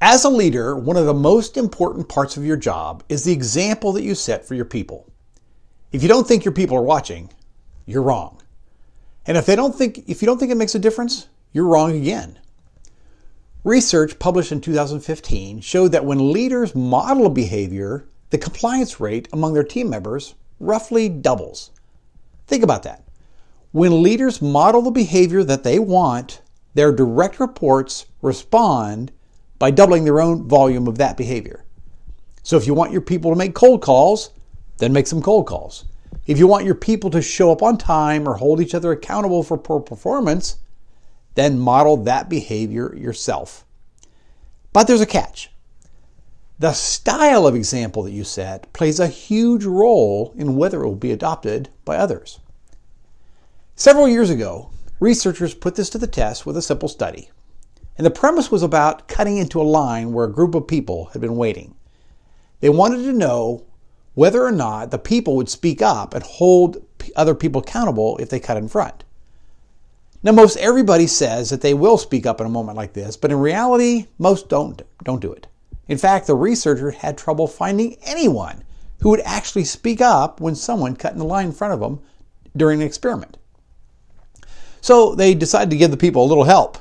As a leader, one of the most important parts of your job is the example that you set for your people. If you don't think your people are watching, you're wrong. And if you don't think it makes a difference, you're wrong again. Research published in 2015 showed that when leaders model a behavior, the compliance rate among their team members roughly doubles. Think about that. When leaders model the behavior that they want, their direct reports respond by doubling their own volume of that behavior. So if you want your people to make cold calls, then make some cold calls. If you want your people to show up on time or hold each other accountable for poor performance, then model that behavior yourself. But there's a catch. The style of example that you set plays a huge role in whether it will be adopted by others. Several years ago, researchers put this to the test with a simple study. And the premise was about cutting into a line where a group of people had been waiting. They wanted to know whether or not the people would speak up and hold other people accountable if they cut in front. Now, most everybody says that they will speak up in a moment like this, but in reality, most don't do it. In fact, the researcher had trouble finding anyone who would actually speak up when someone cut in the line in front of them during an experiment. So they decided to give the people a little help.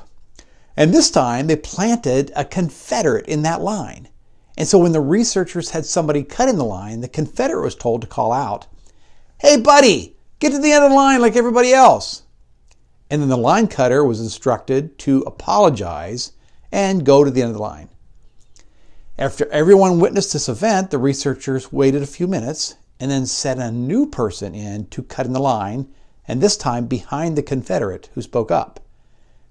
And this time they planted a Confederate in that line. And so when the researchers had somebody cut in the line, the Confederate was told to call out, "Hey buddy, get to the end of the line like everybody else." And then the line cutter was instructed to apologize and go to the end of the line. After everyone witnessed this event, the researchers waited a few minutes and then sent a new person in to cut in the line, and this time behind the Confederate who spoke up.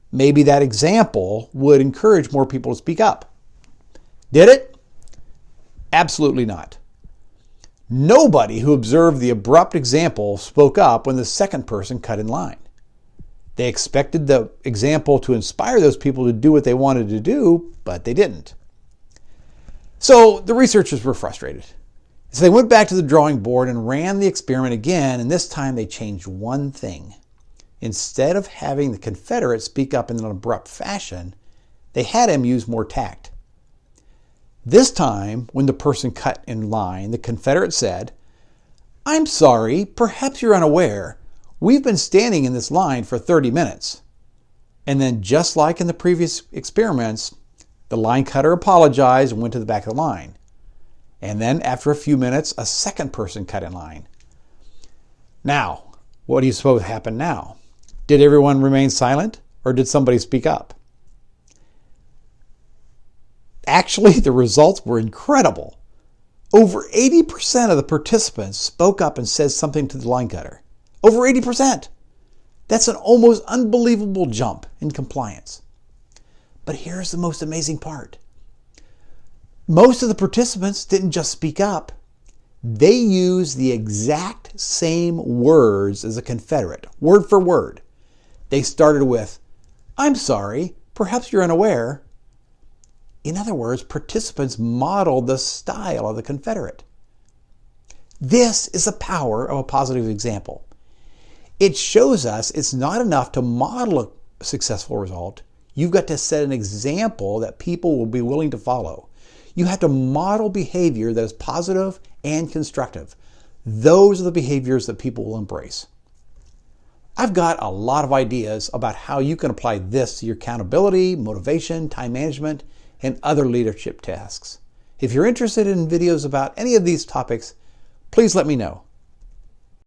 Maybe that example would encourage more people to speak up. Did it? Absolutely not. Nobody who observed the abrupt example spoke up when the second person cut in line. They expected the example to inspire those people to do what they wanted to do, but they didn't. So the researchers were frustrated. So they went back to the drawing board and ran the experiment again, and this time they changed one thing. Instead of having the Confederate speak up in an abrupt fashion, they had him use more tact. This time, when the person cut in line, the Confederate said, "I'm sorry, perhaps you're unaware. We've been standing in this line for 30 minutes. And then, just like in the previous experiments, the line cutter apologized and went to the back of the line. And then, after a few minutes, a second person cut in line. Now, what do you suppose happened now? Did everyone remain silent, or did somebody speak up? Actually, the results were incredible. Over 80% of the participants spoke up and said something to the line cutter. Over 80%! That's an almost unbelievable jump in compliance. But here's the most amazing part. Most of the participants didn't just speak up. They used the exact same words as a Confederate, word for word. They started with, "I'm sorry, perhaps you're unaware." In other words, participants modeled the style of the Confederate. This is the power of a positive example. It shows us it's not enough to model a successful result. You've got to set an example that people will be willing to follow. You have to model behavior that is positive and constructive. Those are the behaviors that people will embrace. I've got a lot of ideas about how you can apply this to your accountability, motivation, time management, and other leadership tasks. If you're interested in videos about any of these topics, please let me know.